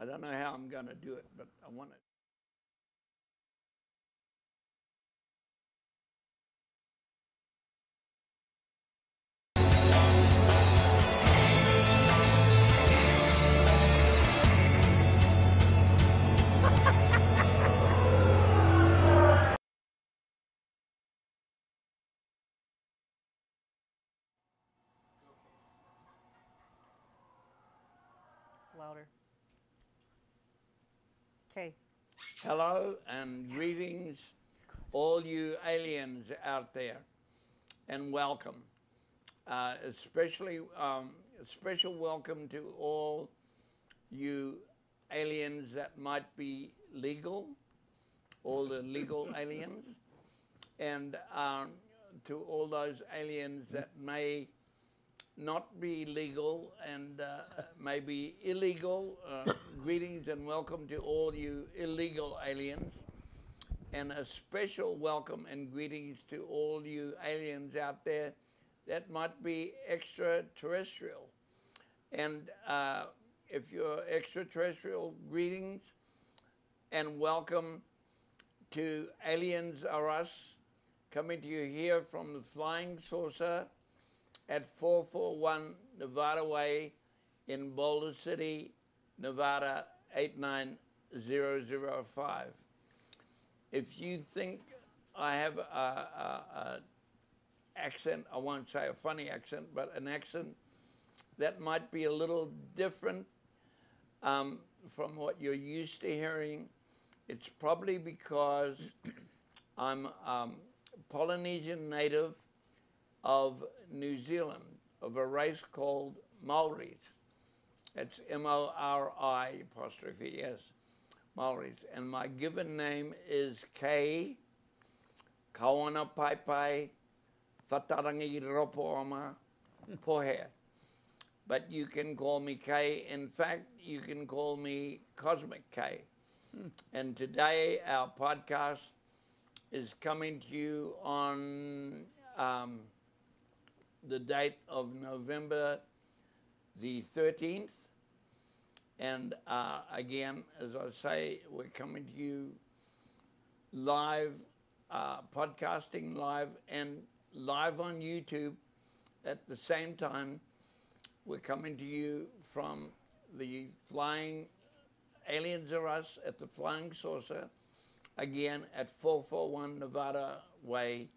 I don't know how I'm going to do it, but I want it. Louder. Okay. Hello and greetings, all you aliens out there, and welcome. Especially a special welcome to all you aliens that might be legal, all the legal aliens, and to all those aliens that may not be legal and may be illegal. Greetings and welcome to all you illegal aliens. And a special welcome and greetings to all you aliens out there that might be extraterrestrial. And if you're extraterrestrial, greetings and welcome to Aliens Are Us, coming to you here from the Flying Saucer at 441 Nevada Way in Boulder City, Nevada 89005. If you think I have a accent, I won't say a funny accent, but an accent that might be a little different from what you're used to hearing, it's probably because I'm Polynesian native of New Zealand, of a race called Maoris. It's M-O-R-I apostrophe S, Maoris. And my given name is Kae, Kawana Pai Pai, Whatarangi Ropoama, Pohe. But you can call me Kae. In fact, you can call me Kosmic Kae. And today our podcast is coming to you on the date of November the 13th. And again, as I say, we're coming to you live, podcasting live and live on YouTube at the same time. We're coming to you from the Flying Aliens Are Us at the Flying Saucer, again at 441 Nevada Way,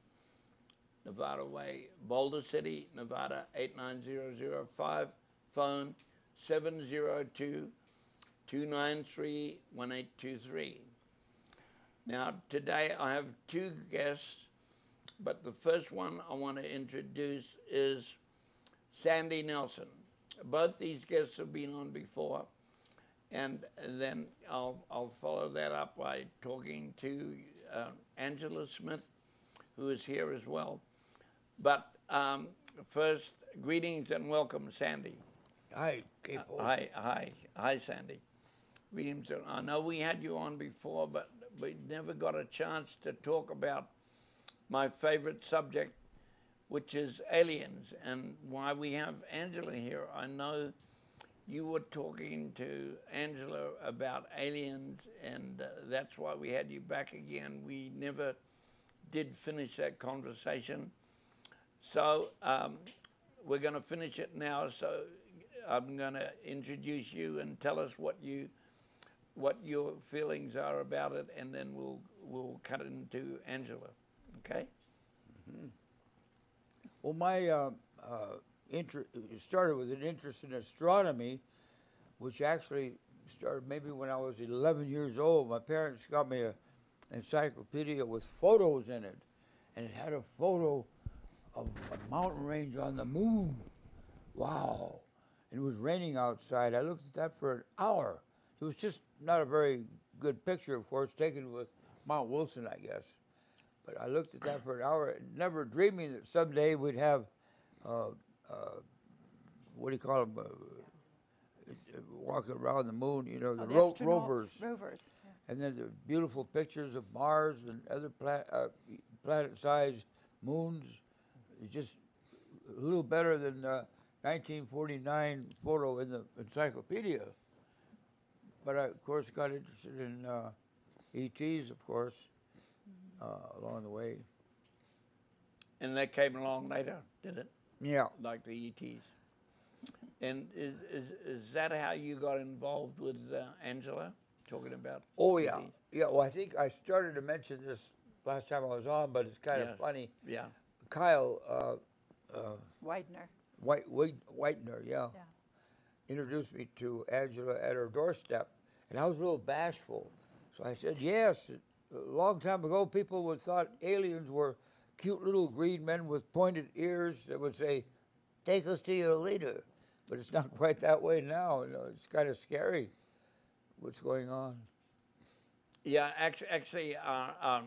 Boulder City, Nevada 89005, phone 702-293-1823. Now, today I have two guests, but the first one I want to introduce is Sandy Nelson. Both these guests have been on before, and then I'll follow that up by talking to Angela Smith, who is here as well. But first, greetings and welcome, Sandy. Hi, Capo. Hi, Sandy. Greetings. I know we had you on before, but we never got a chance to talk about my favorite subject, which is aliens, and why we have Angela here. I know you were talking to Angela about aliens, and that's why we had you back again. We never did finish that conversation. So we're going to finish it now. So I'm going to introduce you and tell us what your feelings are about it, and then we'll cut into Angela. Okay? Mm-hmm. Well, my started with an interest in astronomy, which actually started maybe when I was 11 years old. My parents got me an encyclopedia with photos in it, and it had a photo of a mountain range on the moon. Wow. And it was raining outside. I looked at that for an hour. It was just not a very good picture, of course, taken with Mount Wilson, I guess. But I looked at that for an hour, never dreaming that someday we'd have, what do you call them, walking around the moon, you know, the rovers. Rovers, yeah. And then the beautiful pictures of Mars and other planet-sized moons. It's just a little better than 1949 photo in the encyclopedia. but I, of course, got interested in ETs, of course, along the way. And that came along later, did it? Yeah. Like the ETs. And is that how you got involved with Angela, talking about Oh, yeah. ETs? Yeah, well, I think I started to mention this last time I was on, but it's kind of funny. Yeah. Kyle Widener. Whitener, yeah, Yeah. introduced me to Angela at her doorstep, and I was a little bashful. So I said, yes. A long time ago, people would thought aliens were cute little green men with pointed ears that would say, take us to your leader. But it's not quite that way now. You know, it's kind of scary what's going on. Yeah, actually, I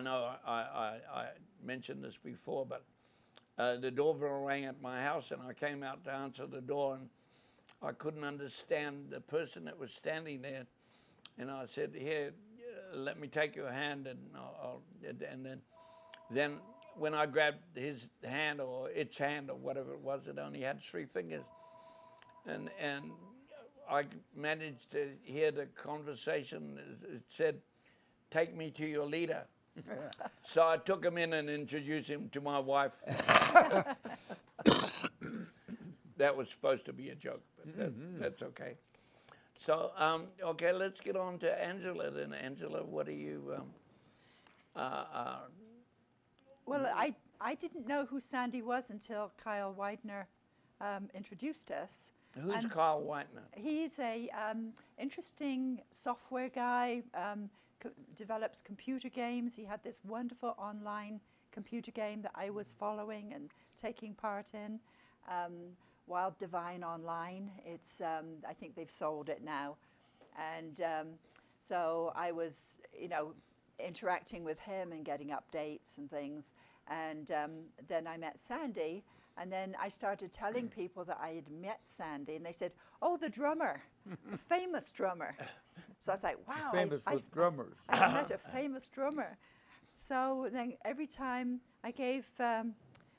know I mentioned this before, but the doorbell rang at my house, and I came out to answer the door, and I couldn't understand the person that was standing there, and I said, "Here, let me take your hand," and then when I grabbed his hand or its hand or whatever it was, it only had 3 fingers, and I managed to hear the conversation. It said, "Take me to your leader." So I took him in and introduced him to my wife. That was supposed to be a joke, but that's okay. So, okay, let's get on to Angela then. Angela, what are you... Well, I didn't know who Sandy was until Kyle Widener introduced us. Who's Kyle Whitener? He's a interesting software guy, develops computer games. He had this wonderful online computer game that I was following and taking part in, Wild Divine Online. It's I think they've sold it now, and so I was, interacting with him and getting updates and things. And then I met Sandy, and then I started telling people that I had met Sandy, and they said, "Oh, the drummer, the famous drummer." So I was like, "Wow, Famous with drummers. I met a famous drummer." So then every time I gave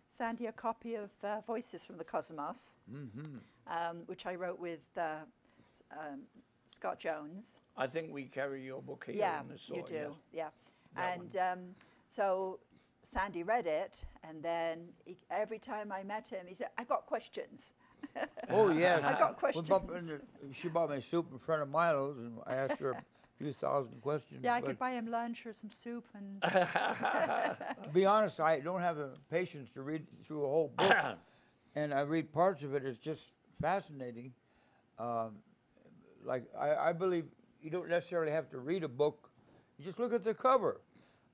Sandy a copy of Voices from the Cosmos, which I wrote with Scott Jones. I think we carry your book here Yeah, in the store. you do. Yes. Yeah, and so Sandy read it, and then every time I met him, he said, "I got questions." Oh, yes. I got questions. She bought me soup in front of Milo's, and I asked her a few thousand questions. Yeah, I could buy him lunch or some soup. And To be honest, I don't have the patience to read through a whole book, and I read parts of it. It's just fascinating. I believe you don't necessarily have to read a book. You just look at the cover.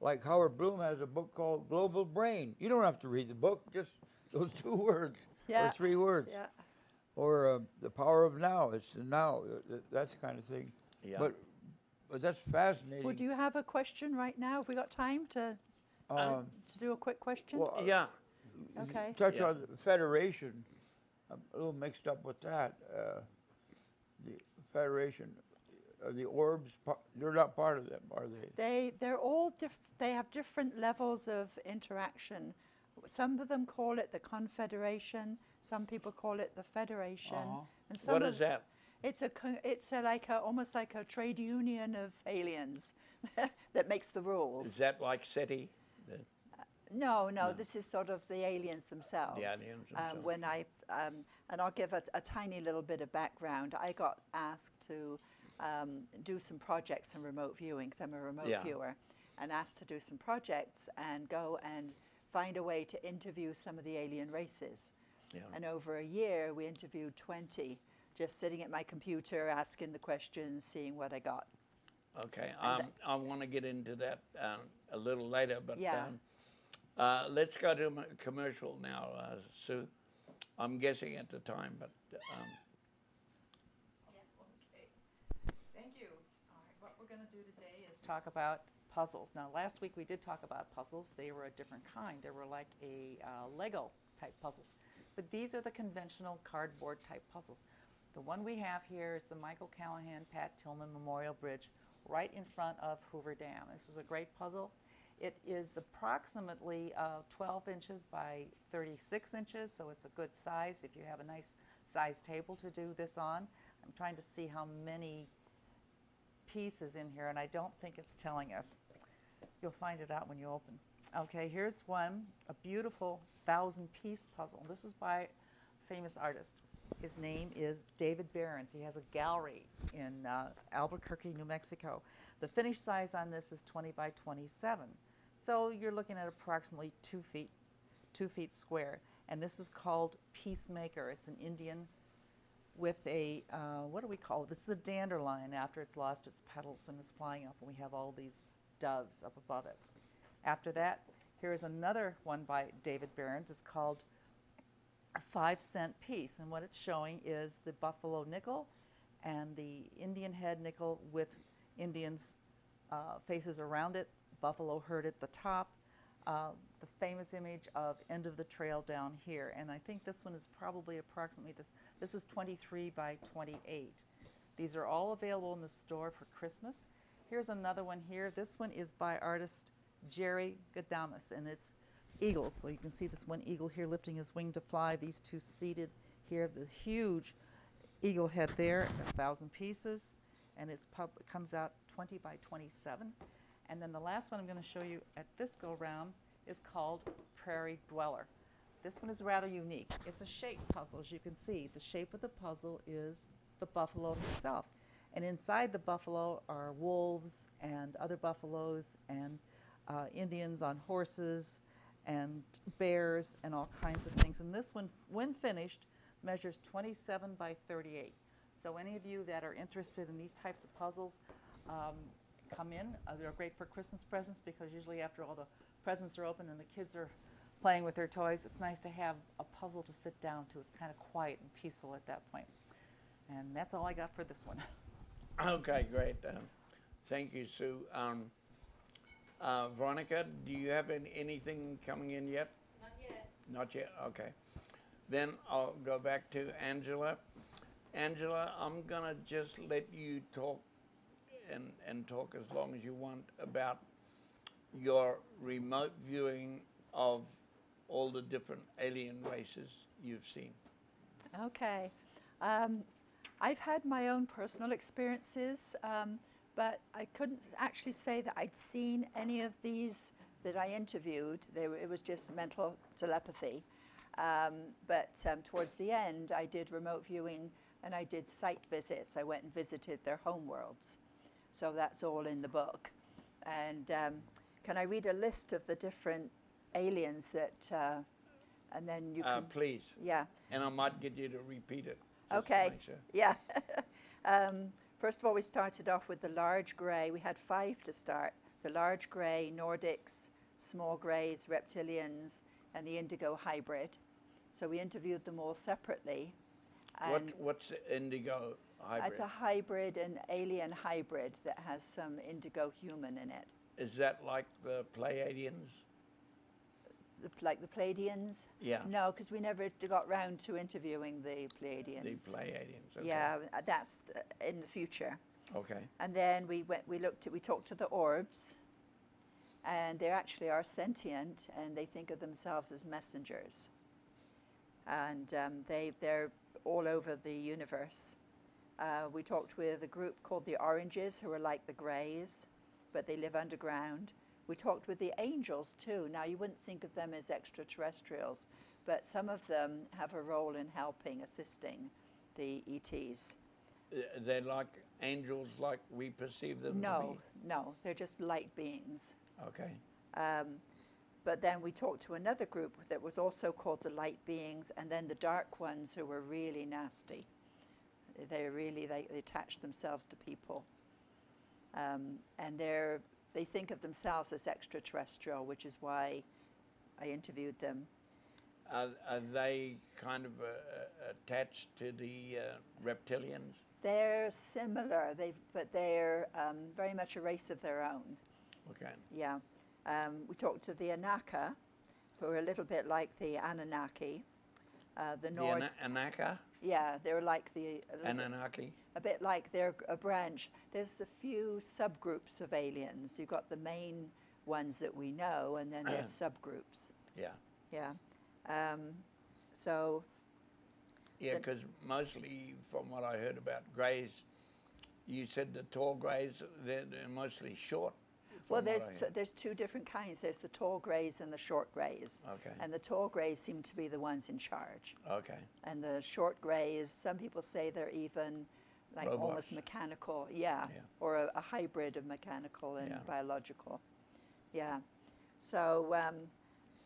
Like Howard Bloom has a book called Global Brain. You don't have to read the book, just those 2 words or 3 words. Yeah. Or The Power of Now. It's the now. That's the kind of thing. Yeah. But that's fascinating. Well, do you have a question right now? Have we got time to do a quick question? Well, Yeah. Okay. touch on the Federation. I'm a little mixed up with that. The Federation, the orbs, they're not part of them, are they? They're all they have different levels of interaction. Some of them call it the Confederation. Some people call it the Federation. And some What of is that? It's almost like a trade union of aliens that makes the rules. Is that like SETI? No, this is sort of the aliens themselves. The aliens themselves. And I'll give a tiny little bit of background. I got asked to do some projects in remote viewing, because I'm a remote viewer, and asked to do some projects and go and find a way to interview some of the alien races. Yeah. And over a year, we interviewed 20, just sitting at my computer, asking the questions, seeing what I got. Okay, I want to get into that a little later, but Yeah. let's go to a commercial now, Sue. I'm guessing at the time, but Okay. Thank you. All right, what we're going to do today is talk about puzzles. Now, last week we did talk about puzzles. They were a different kind. They were like a Lego type puzzles. But these are the conventional cardboard type puzzles. The one we have here is the Michael Callahan Pat Tillman Memorial Bridge right in front of Hoover Dam. This is a great puzzle. It is approximately 12 inches by 36 inches, so it's a good size if you have a nice size table to do this on. I'm trying to see how many pieces in here, and I don't think it's telling us. You'll find it out when you open. Okay, here's one, a beautiful 1,000-piece puzzle. This is by a famous artist. His name is David Behrens. He has a gallery in Albuquerque, New Mexico. The finished size on this is 20 by 27. So you're looking at approximately 2 feet square. And this is called Peacemaker. It's an Indian with a, what do we call it? This is a dandelion after it's lost its petals and is flying up, and we have all these doves up above it. After that, here is another one by David Behrens. It's called a 5-cent piece, and what it's showing is the buffalo nickel and the Indian head nickel with Indians' faces around it, buffalo herd at the top, the famous image of end of the trail down here, and I think this one is probably approximately this is 23 by 28. These are all available in the store for Christmas. Here's another one here. This one is by artist Jerry Gadamus, and it's eagles. So you can see this one eagle here lifting his wing to fly. These two seated here, the huge eagle head there, 1,000 pieces, and it comes out 20 by 27. And then the last one I'm going to show you at this go-round is called Prairie Dweller. This one is rather unique. It's a shape puzzle, as you can see. The shape of the puzzle is the buffalo himself. And inside the buffalo are wolves and other buffaloes and Indians on horses and bears and all kinds of things. And this one, when finished, measures 27 by 38. So any of you that are interested in these types of puzzles, come in. They're great for Christmas presents because usually after all the presents are open and the kids are playing with their toys, it's nice to have a puzzle to sit down to. It's kind of quiet and peaceful at that point. And that's all I got for this one. Okay, great. Thank you, Sue. Veronica, do you have anything coming in yet? Not yet. Not yet, okay. Then I'll go back to Angela. Angela, I'm going to just let you talk and talk as long as you want about your remote viewing of all the different alien races you've seen. Okay. I've had my own personal experiences, but I couldn't actually say that I'd seen any of these that I interviewed. It was just mental telepathy. But towards the end, I did remote viewing and I did site visits. I went and visited their homeworlds. So that's all in the book. And can I read a list of the different aliens that, and then you can... Please. Yeah. And I might get you to repeat it. Okay. To make sure. Yeah. First of all, we started off with the large grey. We had 5 to start. The large grey, Nordics, small greys, reptilians, and the indigo hybrid. So we interviewed them all separately. What's indigo hybrid? It's a hybrid, an alien hybrid that has some indigo human in it. Is that like the Pleiadians? Like the Pleiadians? Yeah. No, because we never got round to interviewing the Pleiadians. The Pleiadians, okay. Yeah, that's in the future. Okay. And then we talked to the orbs, and they actually are sentient, and they think of themselves as messengers. And they're all over the universe. We talked with a group called the Oranges, who are like the Greys, but they live underground. We talked with the angels too. Now, you wouldn't think of them as extraterrestrials, but some of them have a role in helping, assisting the ETs. They're like angels like we perceive them to be? No, they're just light beings. Okay. But then we talked to another group that was also called the light beings, and then the dark ones who were really nasty. They attach themselves to people. And they think of themselves as extraterrestrial, which is why I interviewed them. Are they kind of attached to the reptilians? They're similar, but they're very much a race of their own. Okay. Yeah. We talked to the Anaka, who are a little bit like the Anunnaki. The Anaka? Yeah, they're like the... Anunnaki? A bit like they're a branch. There's a few subgroups of aliens. You've got the main ones that we know, and then there's subgroups. Yeah. Yeah. So... Yeah, because mostly from what I heard about Greys, you said the tall greys, they're mostly short. Well, from what I hear. there's two different kinds. There's the tall greys and the short greys. Okay. And the tall greys seem to be the ones in charge. Okay. And the short greys, some people say they're even like almost Robots. mechanical. Yeah. Yeah. Or a hybrid of mechanical and Yeah. biological. Yeah. So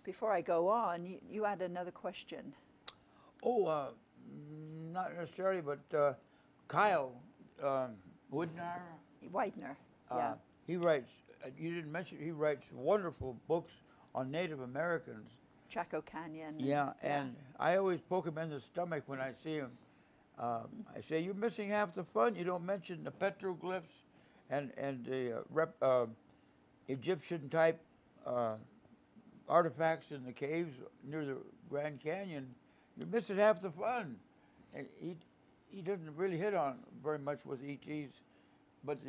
before I go on, you had another question. Oh, not necessarily, but Kyle Woodnar, Widener. Yeah. he writes, you didn't mention, he writes wonderful books on Native Americans. Chaco Canyon. Yeah, and I always poke him in the stomach when I see him. I say, you're missing half the fun. You don't mention the petroglyphs and the Egyptian type artifacts in the caves near the Grand Canyon. You're missing half the fun. And he doesn't really hit on very much with ETs, but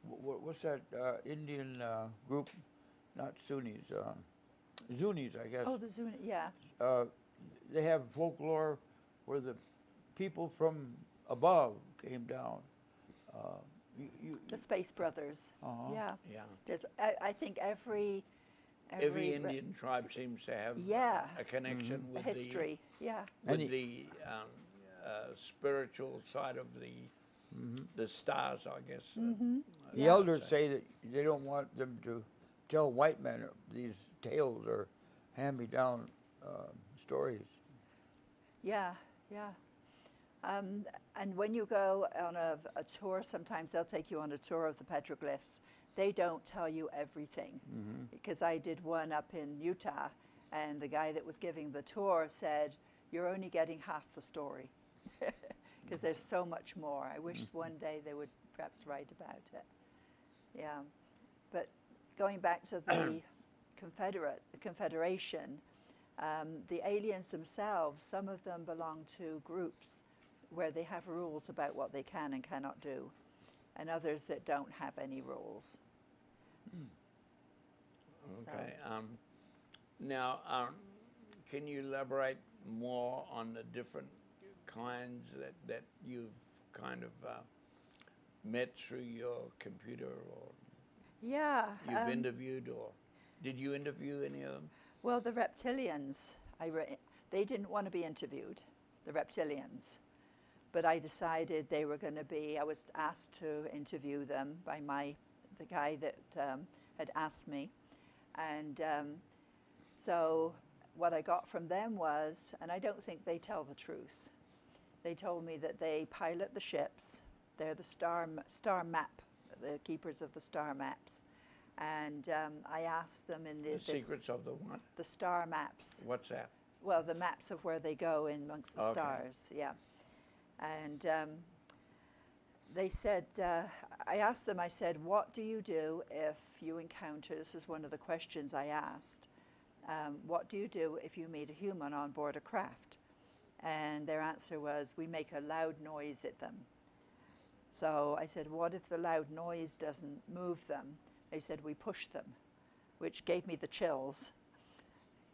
what's that Indian group? Not Sunnis, Zunis, I guess. Oh, the Zuni. Yeah. They have folklore where the people from above came down. The Space Brothers. Uh-huh. Yeah. Yeah. There's, I think every Every Indian tribe seems to have Yeah. a connection the with history. Yeah. And with the spiritual side of the stars, I guess. The Yeah. elders say that they don't want them to tell white men these tales or hand-me-down stories. Yeah, yeah. And when you go on a tour, sometimes they'll take you on a tour of the petroglyphs. They don't tell you everything. Because I did one up in Utah, and the guy that was giving the tour said, you're only getting half the story. Because there's so much more. I wish one day they would perhaps write about it. Yeah. But going back to the Confederation, the aliens themselves, some of them belong to groups where they have rules about what they can and cannot do, and others that don't have any rules. Okay. Now, can you elaborate more on the different kinds that you've kind of met through your computer, or Yeah. you've interviewed, or did you interview any of them? Well, the reptilians, they didn't want to be interviewed, the reptilians. But I decided they were going to be, I was asked to interview them by the guy that had asked me. And so what I got from them was, and I don't think they tell the truth, they told me that they pilot the ships. They're the star map, the keepers of the star maps. And I asked them in The secrets of the what? the star maps. What's that? Well, the maps of where they go in amongst the Okay. stars, yeah. And they said, I asked them, I said, what do you do if you encounter, this is one of the questions I asked, what do you do if you meet a human on board a craft? And their answer was, we make a loud noise at them. So I said, what if the loud noise doesn't move them? They said, we push them, which gave me the chills,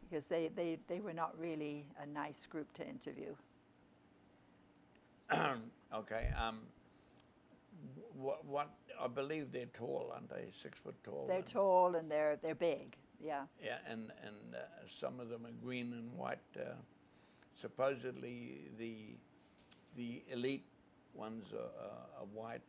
because they were not really a nice group to interview. Okay. What? I believe they're tall, aren't they? 6 foot tall. They're and- tall and they're big, yeah. Yeah, and some of them are green and white. Supposedly the elite ones are white,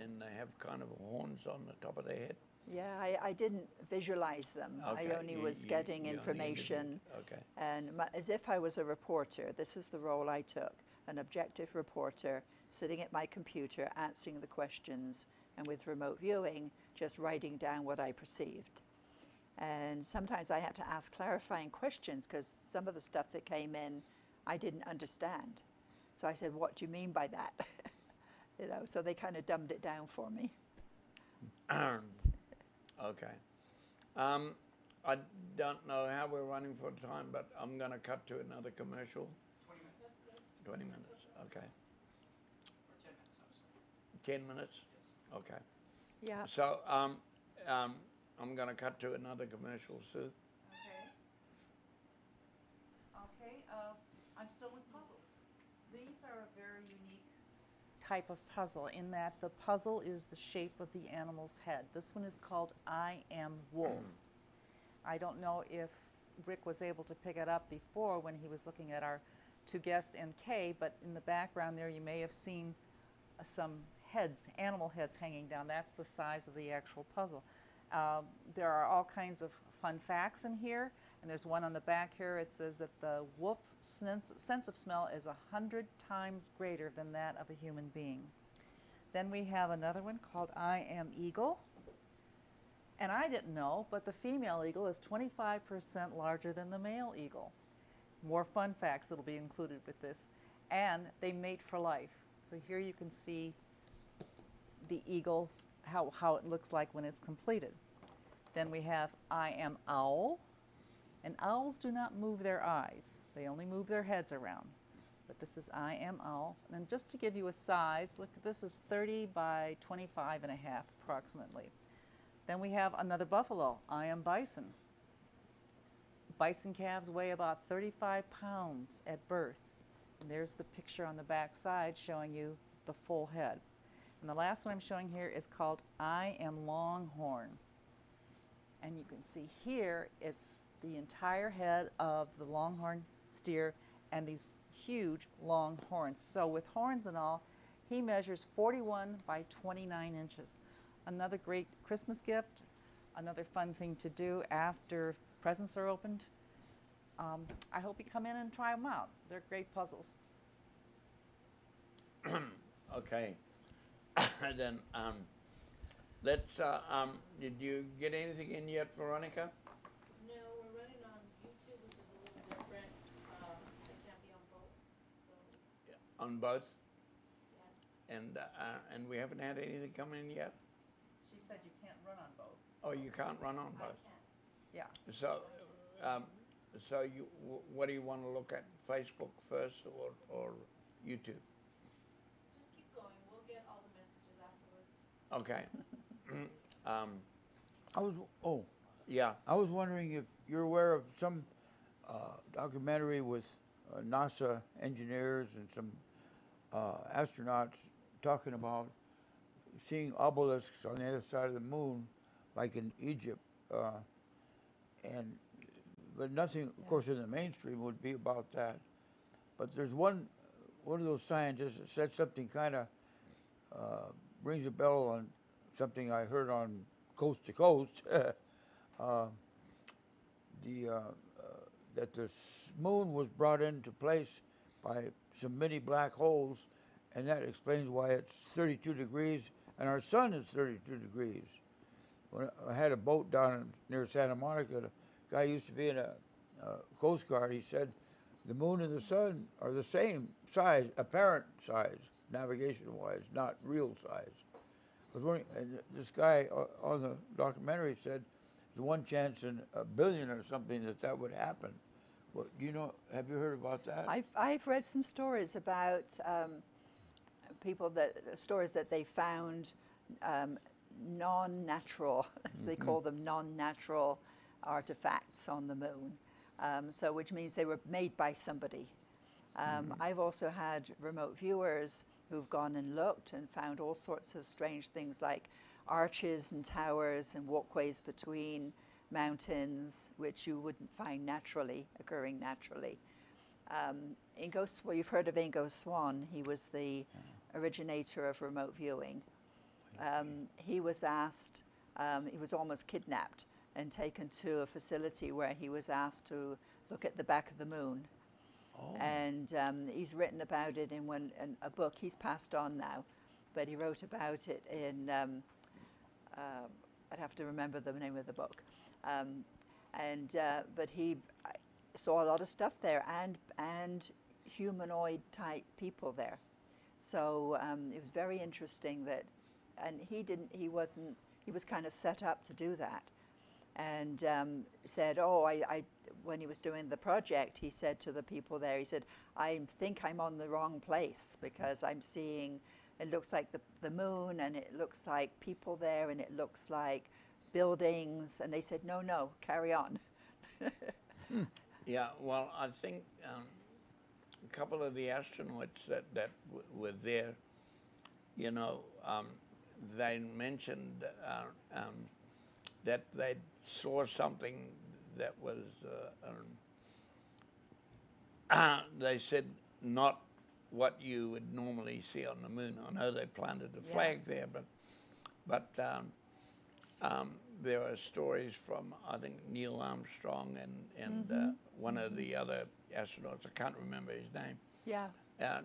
and they have kind of horns on the top of their head. Yeah, I didn't visualize them. Okay, I only was getting you only information. interviewed. Okay. And as if I was a reporter, this is the role I took, an objective reporter, sitting at my computer, answering the questions, and with remote viewing, just writing down what I perceived. And sometimes I had to ask clarifying questions, because some of the stuff that came in, I didn't understand. So I said, what do you mean by that? So they kind of dumbed it down for me. Okay. I don't know how we're running for time, but I'm going to cut to another commercial. 20 minutes. 20 minutes, okay. Or 10 minutes, I'm sorry. 10 minutes? Yes. Okay. Yeah. So I'm going to cut to another commercial, Sue. Okay. Okay, I'm still with puzzles. These are a very unique type of puzzle in that the puzzle is the shape of the animal's head. This one is called I Am Wolf. I don't know if Rick was able to pick it up before when he was looking at our two guests and Kay, but in the background there you may have seen some heads, animal heads hanging down. That's the size of the actual puzzle. There are all kinds of fun facts in here, and there's one on the back here. It says that the wolf's sense of smell is 100 times greater than that of a human being. Then we have another one called I Am Eagle. And I didn't know, but the female eagle is 25% larger than the male eagle. More fun facts that will be included with this. And they mate for life. So here you can see the eagles, how it looks like when it's completed. Then we have I Am Owl. And owls do not move their eyes. They only move their heads around. But this is I Am Owl. And just to give you a size, look, this is 30 by 25 and a half approximately. Then we have another buffalo, I Am Bison. Bison calves weigh about 35 pounds at birth. And there's the picture on the back side showing you the full head. And the last one I'm showing here is called I Am Longhorn. And you can see here it's the entire head of the longhorn steer and these huge long horns. So with horns and all, he measures 41 by 29 inches. Another great Christmas gift, another fun thing to do after presents are opened. I hope you come in and try them out. They're great puzzles. Okay. Then let's. Did you get anything in yet, Veronica? No, we're running on YouTube, which is a little different. I can't be on both, so, On both, yeah. and we haven't had anything come in yet. She said you can't run on both. Oh, you can't run on I both. can't. Yeah. So you, what do you want to look at? Facebook first or YouTube? Just keep going. We'll get all the messages afterwards. Okay. Yeah. I was wondering if you're aware of some documentary with NASA engineers and some astronauts talking about seeing obelisks on the other side of the moon, like in Egypt, but nothing, of course, in the mainstream would be about that. But there's one of those scientists that said something kind of rings a bell on something I heard on Coast to Coast. That the moon was brought into place by some mini black holes, and that explains why it's 32 degrees, and our sun is 32 degrees. When I had a boat down near Santa Monica, the guy used to be in a Coast Guard. He said the moon and the sun are the same size, apparent size, navigation-wise, not real size. And this guy on the documentary said there's one chance in a billion or something that would happen. Well, do you know? Have you heard about that? I've read some stories about stories that they found non-natural, as they call them, non-natural artifacts on the moon. So which means they were made by somebody. I've also had remote viewers who've gone and looked and found all sorts of strange things like arches and towers and walkways between mountains, which you wouldn't find occurring naturally. Well, you've heard of Ingo Swann. He was the originator of remote viewing. He was asked, he was almost kidnapped and taken to a facility where he was asked to look at the back of the moon. Oh. And he's written about it in a book. He's passed on now, but he wrote about it in, I'd have to remember the name of the book. But he saw a lot of stuff there and humanoid type people there. So it was very interesting that, and he was kind of set up to do that. And said, when he was doing the project, he said to the people there, he said, I think I'm on the wrong place because I'm seeing, it looks like the moon and it looks like people there and it looks like buildings. And they said, no, carry on. Yeah, well, I think a couple of the astronauts that were there you know, they mentioned that they saw something that was, they said, not what you would normally see on the moon. I know they planted a Yeah. flag there, but there are stories from, I think, Neil Armstrong and one of the other astronauts. I can't remember his name. Yeah.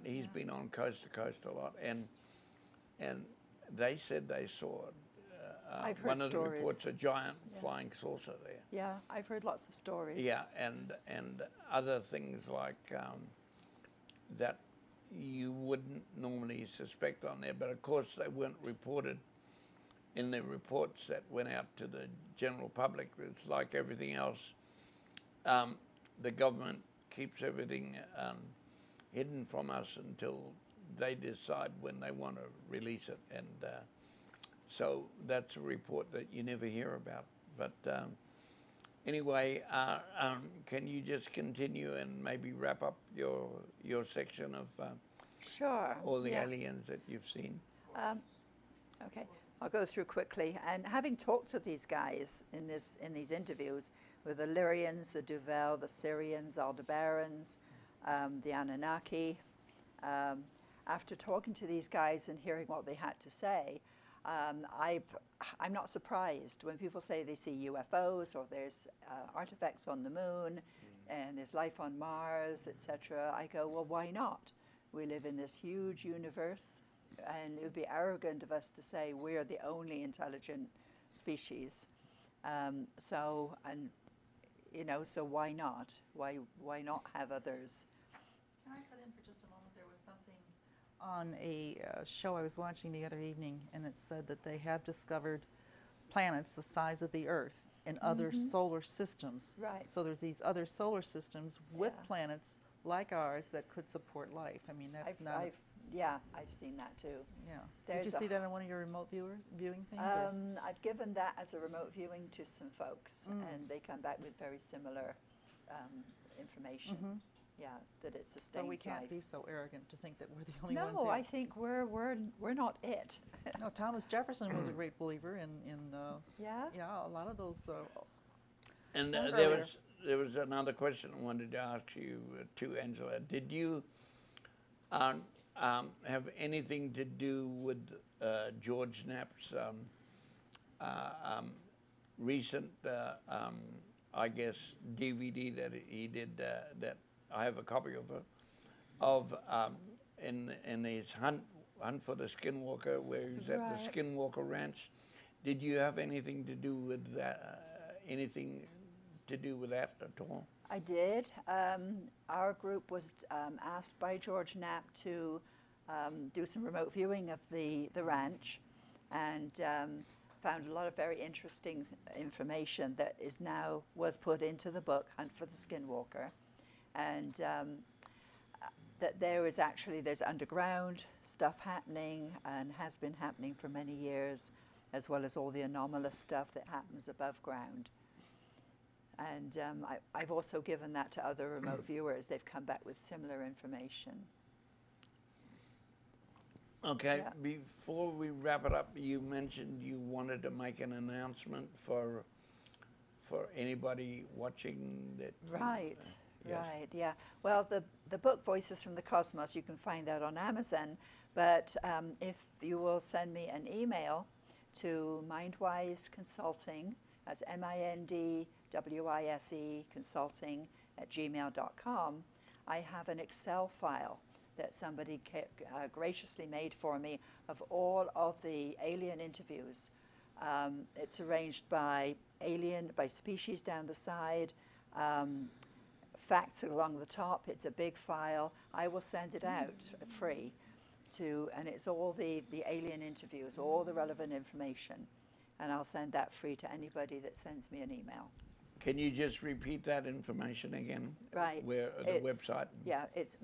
He's been on Coast to Coast a lot, and they said they saw I've heard one of the stories. reports, a giant flying saucer there. Yeah, I've heard lots of stories. Yeah, and other things like that you wouldn't normally suspect on there, but of course they weren't reported in the reports that went out to the general public. It's like everything else. The government keeps everything hidden from us until they decide when they want to release it, and so that's a report that you never hear about. But anyway, can you just continue and maybe wrap up your section of Sure. all the yeah. aliens that you've seen? Okay, I'll go through quickly. And having talked to these guys in these interviews with the Lyrians, the Duvel, the Syrians, Aldebarans, the Anunnaki, after talking to these guys and hearing what they had to say, I'm not surprised when people say they see UFOs or there's artifacts on the moon and there's life on Mars, etc. I go, well, why not? We live in this huge universe, and it would be arrogant of us to say we're the only intelligent species. So why not? Why not have others? Can I cut in for just a moment? There was something on a show I was watching the other evening, and it said that they have discovered planets the size of the Earth in other solar systems. Right. So there's these other solar systems with Yeah. planets like ours that could support life. I mean, that's not. I've seen that too. Yeah. Did There's you see that on one of your remote viewing things? Or? I've given that as a remote viewing to some folks, and they come back with very similar information. Yeah, that it sustains So we can't life. be so arrogant to think that we're the only ones No, here. I think we're not it. No, Thomas Jefferson was a great believer in Yeah. a lot of those. And Earlier. there was another question I wanted to ask you too, Angela. Did you have anything to do with George Knapp's recent, I guess, DVD that he did? That I have a copy of in his hunt for the Skinwalker, where he's at the Right. Skinwalker Ranch. Did you have anything to do with that? Anything to do with that at all? I did. Our group was asked by George Knapp to do some remote viewing of the ranch, and found a lot of very interesting information that was put into the book Hunt for the Skinwalker, and that there's underground stuff happening and has been happening for many years, as well as all the anomalous stuff that happens above ground. And I've also given that to other remote viewers. They've come back with similar information. Okay, Yeah. before we wrap it up, you mentioned you wanted to make an announcement for anybody watching that. Right, yes. right, yeah. Well, the book Voices from the Cosmos, you can find that on Amazon. But if you will send me an email to Mindwise Consulting, that's MINDWISE Consulting @gmail.com, I have an Excel file that somebody graciously made for me of all of the alien interviews. It's arranged by species down the side, facts along the top. It's a big file. I will send it out free and it's all the alien interviews, all the relevant information. And I'll send that free to anybody that sends me an email. Can you just repeat that information again? Right. Where the It's- website? Yeah, it's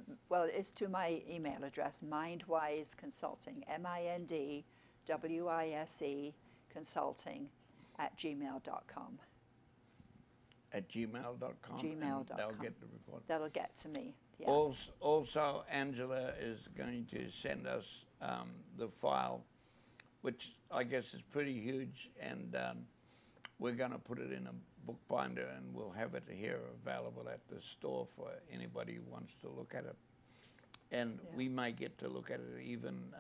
to my email address, Mindwise Consulting, MINDWISE Consulting @gmail.com. At gmail.com. Gmail.com. And they'll get the report. That'll get to me. Yeah. Also, Angela is going to send us the file, which I guess is pretty huge, and we're going to put it in a bookbinder, and we'll have it here available at the store for anybody who wants to look at it. And we may get to look at it even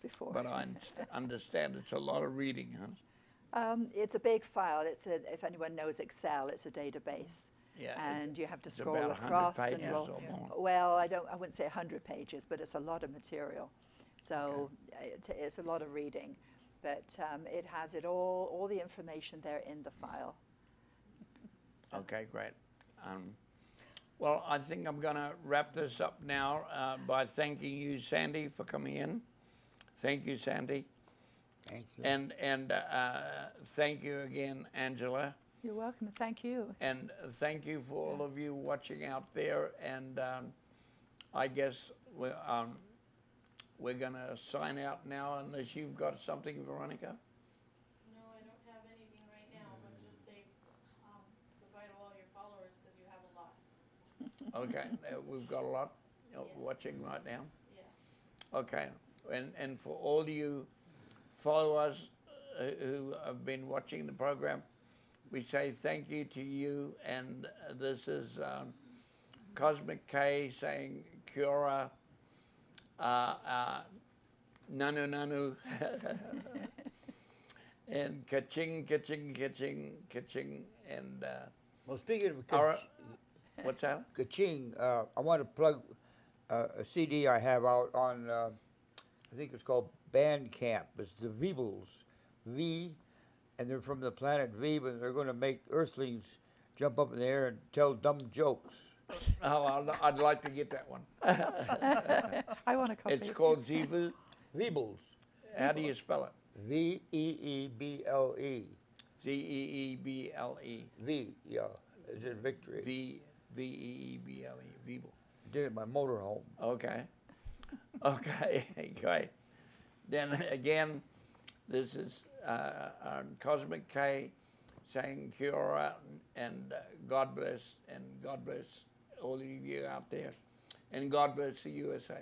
Before. but I understand it's a lot of reading, huh? It's a big file. If anyone knows Excel, it's a database. Yeah, And you have to it's scroll about 100 across and pages roll. or more. Well, I wouldn't say 100 pages, but it's a lot of material. So it's a lot of reading. But it has it all the information there in the file. Okay, great. Well, I think I'm going to wrap this up now by thanking you, Sandy, for coming in. Thank you, Sandy. Thank you. And thank you again, Angela. You're welcome. Thank you. And thank you for all of you watching out there. And I guess we're going to sign out now unless you've got something, Veronica. No, I don't have anything right now, but just say, goodbye to all your followers, because you have a lot. Okay, we've got a lot watching right now. Yeah. Okay, and for all you followers who have been watching the program, we say thank you to you, and this is Cosmic Kae saying kia ora, nanu nanu, and ka-ching, ka-ching, ka-ching, ka-ching, and Well, speaking of what's that? ka-ching, I want to plug a CD I have out on, I think it's called Bandcamp. It's the Veebles, V, and they're from the planet V, but they're going to make Earthlings jump up in the air and tell dumb jokes. Oh, I'd like to get that one. I want a copy. It's called Zivu. Veebles, How do you spell it? V-E-E-B-L-E. Zeeble. V, yeah, is it victory? Veeble. Veeble. Did it in my motorhome. Okay. Okay. Great. Then again, this is Cosmic Kae saying kia ora and God bless all of you out there, and God bless the USA.